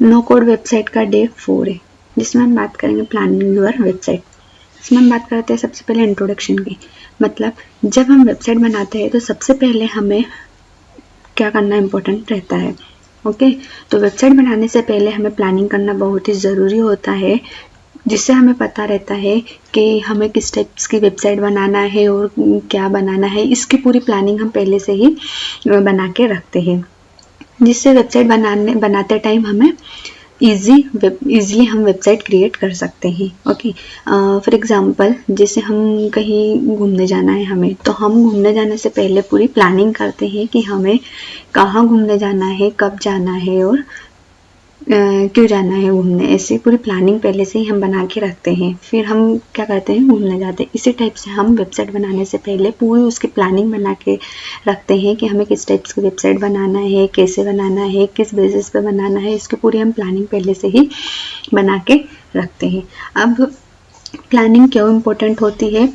No code website का day 4 है, जिसमें हम बात करेंगे प्लानिंग योर वेबसाइट। इसमें हम बात करते हैं सबसे पहले इंट्रोडक्शन की। मतलब जब हम वेबसाइट बनाते हैं तो सबसे पहले हमें क्या करना इम्पोर्टेंट रहता है। ओके, तो वेबसाइट बनाने से पहले हमें प्लानिंग करना बहुत ही ज़रूरी होता है, जिससे हमें पता रहता है कि हमें किस टाइप्स की वेबसाइट बनाना है और क्या बनाना है। इसकी पूरी प्लानिंग हम पहले से ही बना के रखते हैं, जिससे वेबसाइट बनाते टाइम हमें इजीली हम वेबसाइट क्रिएट कर सकते हैं। ओके, फॉर एग्जांपल जैसे हम कहीं घूमने जाना है हमें, तो हम घूमने जाने से पहले पूरी प्लानिंग करते हैं कि हमें कहाँ घूमने जाना है, कब जाना है और क्यों जाना है घूमने। ऐसी पूरी प्लानिंग पहले से ही हम बना के रखते हैं, फिर हम क्या करते हैं, घूमने जाते हैं। इसी टाइप से हम वेबसाइट बनाने से पहले पूरी उसकी प्लानिंग बना के रखते हैं कि हमें किस टाइप्स की वेबसाइट बनाना है, कैसे बनाना है, किस बेसिस पे बनाना है। इसकी पूरी हम प्लानिंग पहले से ही बना के रखते हैं। अब प्लानिंग क्यों इम्पोर्टेंट होती है,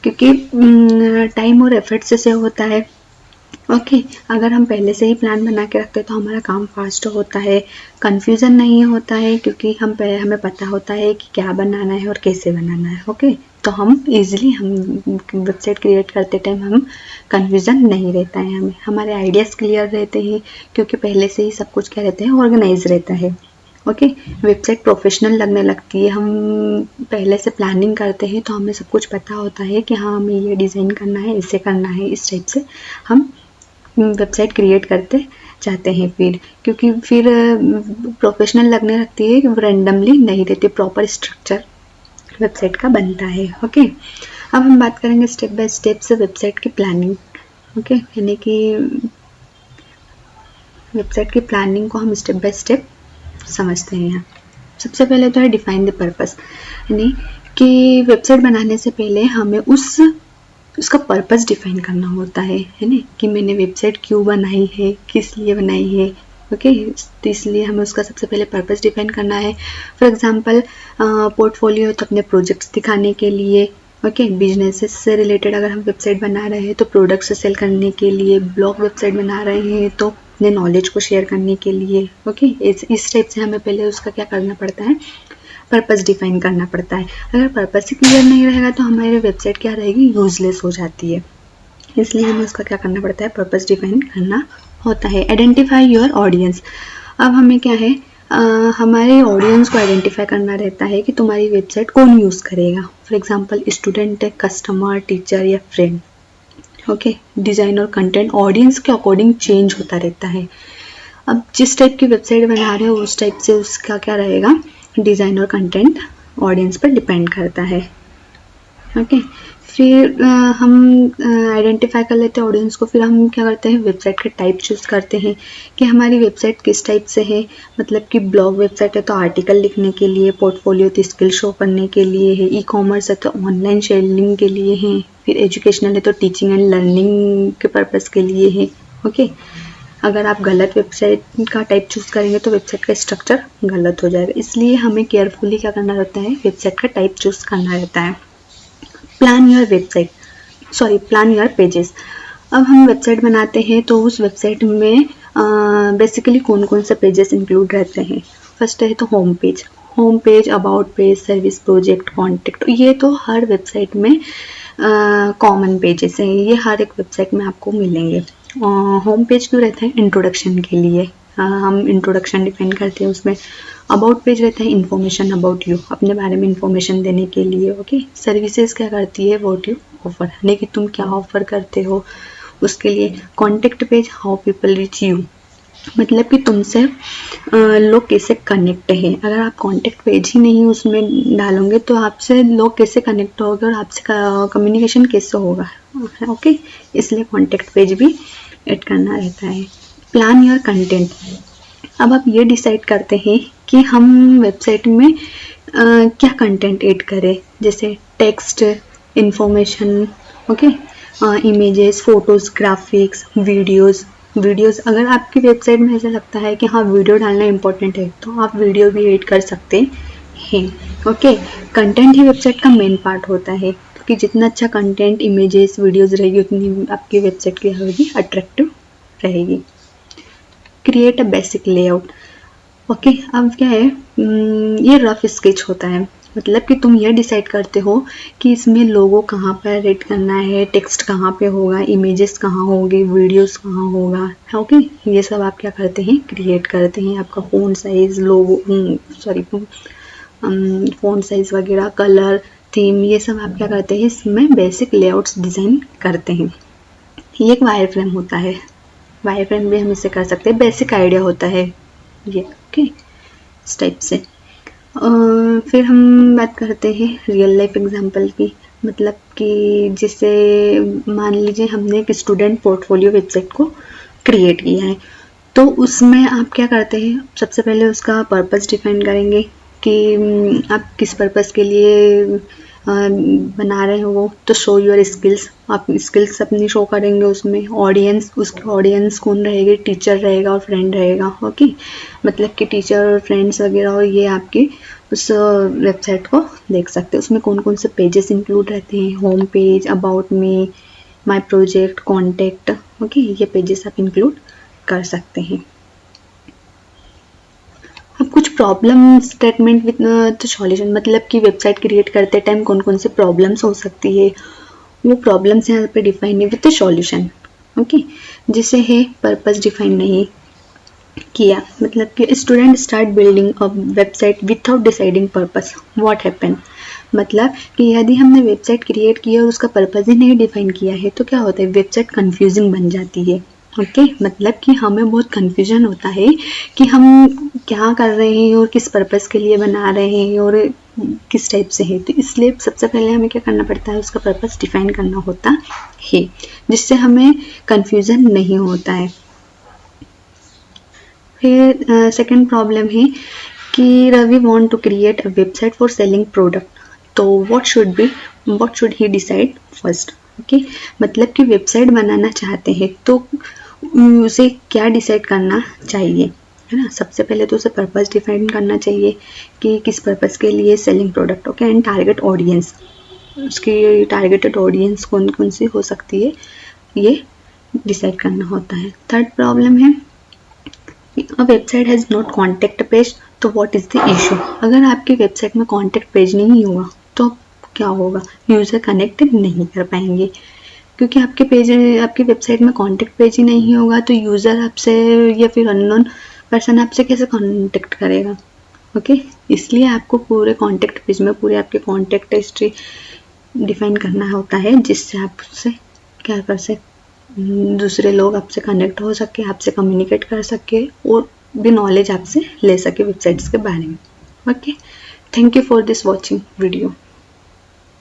क्योंकि टाइम और एफर्ट से होता है। ओके, अगर हम पहले से ही प्लान बना के रखते हैं तो हमारा काम फास्ट होता है, कंफ्यूजन नहीं होता है, क्योंकि हमें पता होता है कि क्या बनाना है और कैसे बनाना है। ओके, तो हम इजीली हम वेबसाइट क्रिएट करते टाइम हम कंफ्यूजन नहीं रहता है, हमारे आइडियाज़ क्लियर रहते हैं, क्योंकि पहले से ही सब कुछ क्या रहता है, ऑर्गेनाइज रहता है। ओके, वेबसाइट प्रोफेशनल लगने लगती है। हम पहले से प्लानिंग करते हैं तो हमें सब कुछ पता होता है कि हाँ हमें ये डिज़ाइन करना है, इसे करना है, इस टाइप से हम वेबसाइट क्रिएट करते जाते हैं। फिर क्योंकि फिर प्रोफेशनल लगने लगती है, रैंडमली नहीं रहती, प्रॉपर स्ट्रक्चर वेबसाइट का बनता है। ओके, अब हम बात करेंगे स्टेप बाय स्टेप से वेबसाइट की प्लानिंग। ओके, यानी कि वेबसाइट की प्लानिंग को हम स्टेप बाय स्टेप समझते हैं यहाँ। सबसे पहले तो है डिफाइन द पर्पस, यानी कि वेबसाइट बनाने से पहले हमें उसका पर्पस डिफाइन करना होता है ना, कि मैंने वेबसाइट क्यों बनाई है, किस लिए बनाई है। ओके, तो इसलिए हमें उसका सबसे पहले पर्पस डिफाइन करना है। फॉर एग्जांपल पोर्टफोलियो तो अपने प्रोजेक्ट्स दिखाने के लिए। ओके, बिजनेसेस से रिलेटेड अगर हम वेबसाइट बना रहे हैं तो प्रोडक्ट्स सेल करने के लिए। ब्लॉग वेबसाइट बना रहे हैं तो अपने नॉलेज को शेयर करने के लिए। ओके, इस टाइप से हमें पहले उसका क्या करना पड़ता है, पर्पस डिफाइन करना पड़ता है। अगर पर्पस ही क्लियर नहीं रहेगा तो हमारी वेबसाइट क्या रहेगी, यूजलेस हो जाती है। इसलिए हमें उसका क्या करना पड़ता है, पर्पस डिफाइन करना होता है। आइडेंटिफाई योर ऑडियंस, अब हमें क्या है, हमारे ऑडियंस को आइडेंटिफाई करना रहता है कि तुम्हारी वेबसाइट कौन यूज़ करेगा। फॉर एग्जांपल स्टूडेंट है, कस्टमर, टीचर या फ्रेंड। ओके, डिज़ाइन और कंटेंट ऑडियंस के अकॉर्डिंग चेंज होता रहता है। अब जिस टाइप की वेबसाइट बना रहे हो उस टाइप से उसका क्या रहेगा, डिज़ाइन और कंटेंट ऑडियंस पर डिपेंड करता है। ओके, फिर हम आइडेंटिफाई कर लेते हैं ऑडियंस को। फिर हम क्या करते हैं, वेबसाइट का टाइप चूज़ करते हैं कि हमारी वेबसाइट किस टाइप से है। मतलब कि ब्लॉग वेबसाइट है तो आर्टिकल लिखने के लिए, पोर्टफोलियो तो स्किल शो करने के लिए है, ई कॉमर्स है तो ऑनलाइन सेलिंग के लिए है, फिर एजुकेशनल है तो टीचिंग एंड लर्निंग के पर्पज़ के लिए है। ओके, अगर आप गलत वेबसाइट का टाइप चूज़ करेंगे तो वेबसाइट का स्ट्रक्चर गलत हो जाएगा। इसलिए हमें केयरफुली क्या करना रहता है, वेबसाइट का टाइप चूज़ करना रहता है। प्लान योर पेजेस, अब हम वेबसाइट बनाते हैं तो उस वेबसाइट में बेसिकली कौन कौन से पेजेस इंक्लूड रहते हैं। फर्स्ट है तो home page, about page, service, project, contact. ये तो हर वेबसाइट में कॉमन पेजेस हैं, ये हर एक वेबसाइट में आपको मिलेंगे। होम पेज क्यों रहता है, इंट्रोडक्शन के लिए, हम इंट्रोडक्शन डिफाइन करते हैं उसमें। अबाउट पेज रहता है इन्फॉर्मेशन अबाउट यू, अपने बारे में इन्फॉर्मेशन देने के लिए। ओके, सर्विसेज क्या करती है, व्हाट यू ऑफर, यानी कि तुम क्या ऑफर करते हो उसके लिए। Contact page, how people reach you, मतलब कि तुमसे लोग कैसे कनेक्ट है। अगर आप कॉन्टेक्ट पेज ही नहीं उसमें डालोगे तो आपसे लोग कैसे कनेक्ट होंगे और आपसे कम्युनिकेशन कैसे होगा। ओके, इसलिए कॉन्टेक्ट पेज भी ऐड करना रहता है। प्लान योर कंटेंट, अब आप ये डिसाइड करते हैं कि हम वेबसाइट में क्या कंटेंट ऐड करें, जैसे text, information, okay, images, photos, graphics, videos. अगर आपकी वेबसाइट में ऐसा लगता है कि हाँ वीडियो डालना इम्पोर्टेंट है तो आप वीडियो भी ऐड कर सकते हैं। ओके, कंटेंट ही वेबसाइट का मेन पार्ट होता है, क्योंकि जितना अच्छा कंटेंट, इमेजेस, वीडियोस रहेगी उतनी आपकी वेबसाइट की होगी अट्रैक्टिव रहेगी। Create a basic layout, okay, अब क्या है, ये रफ स्केच होता है, मतलब कि तुम ये डिसाइड करते हो कि इसमें लोगो कहाँ पर रेड करना है, टेक्स्ट कहाँ पे होगा, इमेजेस कहाँ होंगे, वीडियोस कहाँ होगा। ओके, ये सब आप क्या करते हैं, क्रिएट करते हैं। आपका फ़ॉन्ट साइज, लोगो, सॉरी, फ़ॉन्ट साइज वगैरह, कलर, थीम, ये सब आप क्या करते हैं, इसमें बेसिक लेआउट्स डिज़ाइन करते हैं। ये एक वायर फ्रेम होता है, वायर फ्रेम भी हम इसे कर सकते हैं, बेसिक आइडिया होता है ये। ओके, इस टाइप से। फिर हम बात करते हैं रियल लाइफ एग्जांपल की, मतलब कि जैसे मान लीजिए हमने एक स्टूडेंट पोर्टफोलियो वेबसाइट को क्रिएट किया है, तो उसमें आप क्या करते हैं, सबसे पहले उसका पर्पस डिफाइन करेंगे कि आप किस पर्पस के लिए बना रहे हो वो, तो शो योर स्किल्स, आप स्किल्स अपनी शो करेंगे उसमें। ऑडियंस, उसकी ऑडियंस कौन रहेगी, टीचर रहेगा और फ्रेंड रहेगा। ओके, मतलब कि टीचर और फ्रेंड्स वगैरह, और ये आपकी उस वेबसाइट को देख सकते हैं। उसमें कौन कौन से पेजेस इंक्लूड रहते हैं, home page, about me, my project, contact. Okay, ये पेजेस आप इंक्लूड कर सकते हैं। अब कुछ problem statement with the solution, मतलब कि वेबसाइट क्रिएट करते टाइम कौन कौन से प्रॉब्लम्स हो सकती है, वो प्रॉब्लम्स यहाँ पे डिफाइन है विद द सॉल्यूशन। ओके, जैसे है पर्पस डिफाइन नहीं किया, मतलब कि student start building a website without deciding purpose, what happen, मतलब कि यदि हमने वेबसाइट क्रिएट किया और उसका पर्पस ही नहीं डिफाइन किया है तो क्या होता है, वेबसाइट कंफ्यूजिंग बन जाती है। ओके, मतलब कि हमें बहुत कंफ्यूजन होता है कि हम क्या कर रहे हैं और किस पर्पस के लिए बना रहे हैं और किस टाइप से है। तो इसलिए सबसे पहले हमें क्या करना पड़ता है, उसका पर्पस डिफाइन करना होता है, जिससे हमें कंफ्यूजन नहीं होता है। फिर सेकंड प्रॉब्लम है कि Ravi want to create a website for selling product, तो what should he decide first. Okay, मतलब कि वेबसाइट बनाना चाहते हैं तो उसे क्या डिसाइड करना चाहिए, है ना। सबसे पहले तो उसे पर्पस डिफाइन करना चाहिए कि किस पर्पस के लिए selling product. Okay, and target audience, उसकी टारगेटेड ऑडियंस कौन कौन सी हो सकती है, ये डिसाइड करना होता है। थर्ड प्रॉब्लम है, a website has not contact page, तो व्हाट इज़ द इशू। अगर आपकी वेबसाइट में कॉन्टेक्ट पेज नहीं होगा तो क्या होगा, यूज़र कनेक्ट नहीं कर पाएंगे, क्योंकि आपकी वेबसाइट में कॉन्टेक्ट पेज ही नहीं होगा तो यूज़र आपसे या फिर अननोन पर्सन आपसे कैसे कॉन्टेक्ट करेगा। ओके, इसलिए आपको पूरे कॉन्टेक्ट पेज में पूरे आपके कॉन्टेक्ट हिस्ट्री डिफाइन करना होता है, जिससे आपसे क्या कर सकते, दूसरे लोग आपसे कनेक्ट हो सके, आपसे कम्युनिकेट कर सके और भी नॉलेज आपसे ले सके वेबसाइट्स के बारे में। Okay, thank you for this watching video.